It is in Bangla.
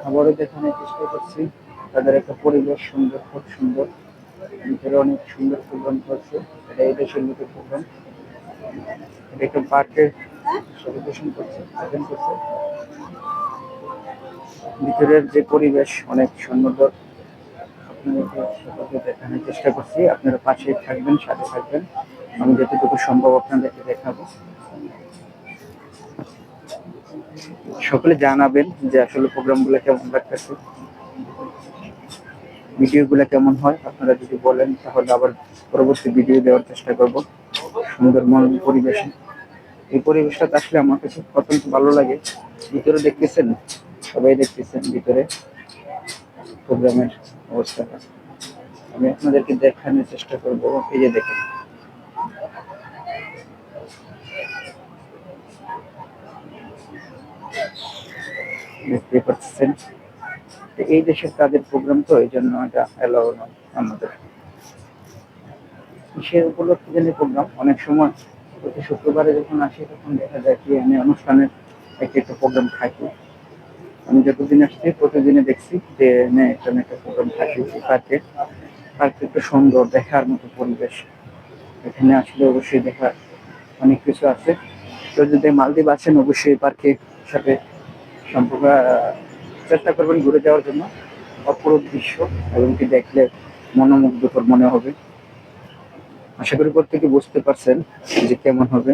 আবারও দেখানোর চেষ্টা করছি তাদের একটা পরিবেশ সুন্দর, খুব সুন্দর। ভিতরে অনেক সুন্দর প্রোগ্রাম করছে। এটা এই দেশের মতো প্রোগ্রাম। এটা একটা পার্কে সেলিব্রেশন করছে, আয়োজন করছে। ভিতরের যে পরিবেশ অনেক সুন্দর। আপনাদেরকে সকলকে দেখানোর চেষ্টা করছি। আপনারা পাশে থাকবেন, সাথে থাকবেন। আমি যতটুকু সম্ভব আপনাদেরকে দেখাবো। সকলে জানাবেন যে আসলে প্রোগ্রামগুলো কেমন লাগতেছে, ভিডিওগুলো কেমন হয়। আপনারা যদি বলেন তাহলে আবার পরবর্তী ভিডিও দেওয়ার চেষ্টা করব সুন্দরময় পরিবেশে। এই পরিবেশটা আসলে আমার কাছে অত্যন্ত ভালো লাগে। ভিতরে দেখতেছেন, সবাই দেখতেছেন ভিতরে প্রোগ্রামের অবস্থাটা। আমি আপনাদেরকে দেখানোর চেষ্টা করব। এই যে দেখেন, দেখতে পাচ্ছেন এই দেশের তাদের প্রোগ্রাম, তো এই জন্য এটা এলাও নয় আমাদের। কিসের উপলক্ষে জানি প্রোগ্রাম, অনেক সময় প্রতি শুক্রবারে যখন আসি তখন দেখা যায় কি আমি অনুষ্ঠানের একটা প্রোগ্রাম থাকে। আমি যতদিন আসছি প্রতিদিনে দেখছি যে একটা না একটা প্রোগ্রাম থাকে পার্কে। পার্কে একটু সুন্দর দেখার মতো পরিবেশ। এখানে আসলে অবশ্যই দেখার অনেক কিছু আছে। তো যদি মালদ্বীপ আছেন অবশ্যই পার্কের সাথে সম্পর্ক চেষ্টা করবেন ঘুরে যাওয়ার জন্য। অপরূপ দৃশ্য এবং কি দেখলে মনোমুগ্ধকর মনে হবে। আশা করি প্রত্যেকে বুঝতে পারছেন যে কেমন হবে।